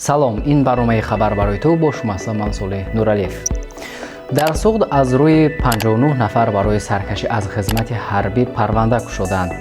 салом, ин барномаи хабар барои ту бо шумо ҳастам. ман Солеҳ Нуралиев. дар суғд аз рӯи 59 нафар барои саркашӣ аз хизмати ҳарбӣ парванда кушоданд.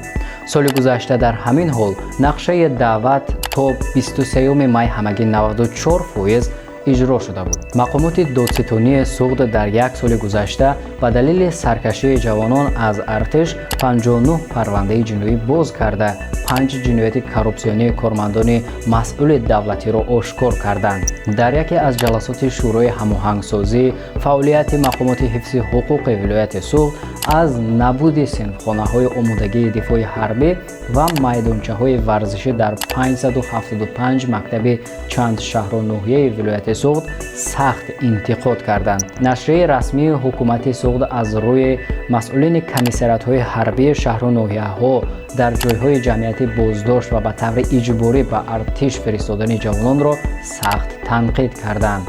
соли гузашта дар ҳамин ҳол нақшаи даъват то 23 май ҳамагӣ 94% иҷро шуда буд. мақомоти додситонии суғд дар як соли гузашта ба далели саркашии ҷавонон аз артиш 59 парвандаи ҷиноӣ боз карда, 5 ҷинояти коррупсионии кормандони масъули давлатиро ошкор карданд. дар яке аз ҷаласоти шӯрои ҳамоҳангсозӣ фаъолияти мақомоти ҳифзи ҳуқуқи вилояти суғд аз набуди синфхонаҳои омодагии дифои ҳарбӣ ва майдончаҳои варзишӣ дар 575 мактаби чанд шаҳру ноҳияи вилояти суғд сахт интиқод карданд. нашрияи расмии ҳукумати суғд аз рӯи масъулини комиссариатҳои ҳарбии шаҳру ноҳияҳо дар ҷойҳои ҷамъиятӣ боздошт ва ба таври иҷборӣ ба артиш фиристодани ҷавононро сахт танқид карданд.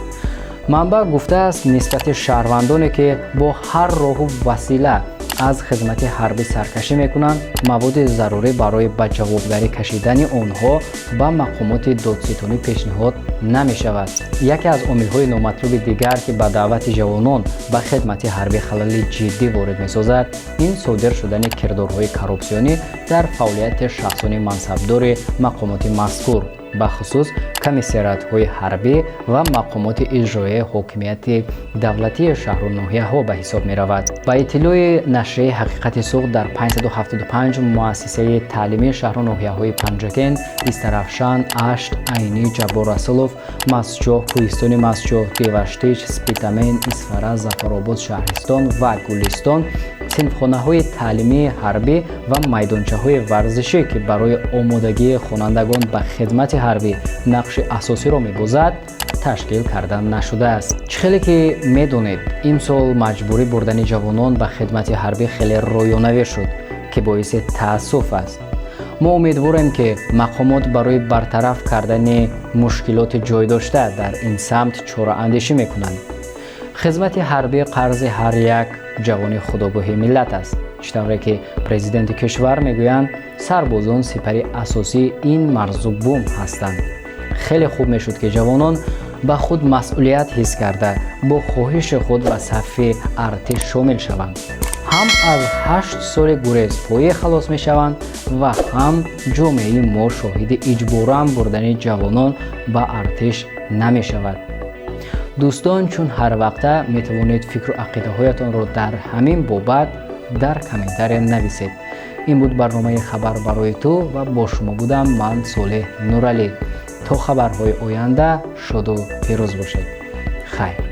манбаъ гуфтааст нисбати шаҳрвандоне ки бо ҳар роҳу васила аз хизмати ҳарбӣ саркашӣ мекунанд, маводи зарурӣ барои ба ҷавобгарӣ кашидани онҳо ба мақомоти додситонӣ пешниҳод намешавад. яке аз омилҳои номатлуби дигар ки ба даъвати ҷавонон ба хидмати ҳарбӣ халали ҷиддӣ ворид месозад, ин содир шудани кирдорҳои коррупсионӣ дар фаъолияти шахсони мансабдори мақомоти мазкур, бахусус комиссариатҳои ҳарбӣ ва мақомоти иҷроии ҳокимияти давлатии шаҳру ноҳияҳо ба ҳисоб меравад. ба иттилои нашрияи ҳақиқати суғд дар 575 муассисаи таълимии шаҳру ноҳияҳои Панҷакен, Истарафшан, Ашт, Айнӣ, Ҷаббор Расулов, Мастчоҳ, Кӯҳистони Мастчоҳ, Деваштич, Спитамен, Исфара, Зафаробод, Шаҳристон ва Гулистон синфхонаҳои таълимии ҳарбӣ ва майдончаҳои варзишӣ ки барои омодагии хонандагон ба хидмати ҳарбӣ нақши асосиро мебозад, ташкил карда нашудааст. чӣ хеле ки медонед, имсол маҷбурӣ бурдани ҷавонон ба хидмати ҳарбӣ хеле рӯёнавӣ шуд, ки боиси таассуф аст. мо умедворем ки мақомот барои бартараф кардани мушкилоти ҷойдошта дар ин самт чораандешӣ мекунанд. хизмати ҳарбӣ қарзи ҳар як ҷавони худогоҳи миллат аст. чӣ тавре ки президенти кишвар мегӯянд, сарбозон сипари асосии ин марзу бум ҳастанд. хеле хуб мешуд ки ҷавонон ба худ масъулият ҳис карда бо хоҳиши худ ба сафи артиш шомил шаванд. ҳам аз 8 соли гурезпоӣ халос мешаванд ва ҳам ҷомеаи мо шоҳиди иҷборан бурдани ҷавонон ба артиш намешавад. дӯстон, чун ҳар вақта метавонед фикру ақидаҳоятонро дар ҳамин бобат дар комментария нависед. ин буд барномаи хабар барои ту ва бо шумо будам ман Солеҳ Нуралиев. то хабарҳои оянда шоду пирӯз бошед. хайр.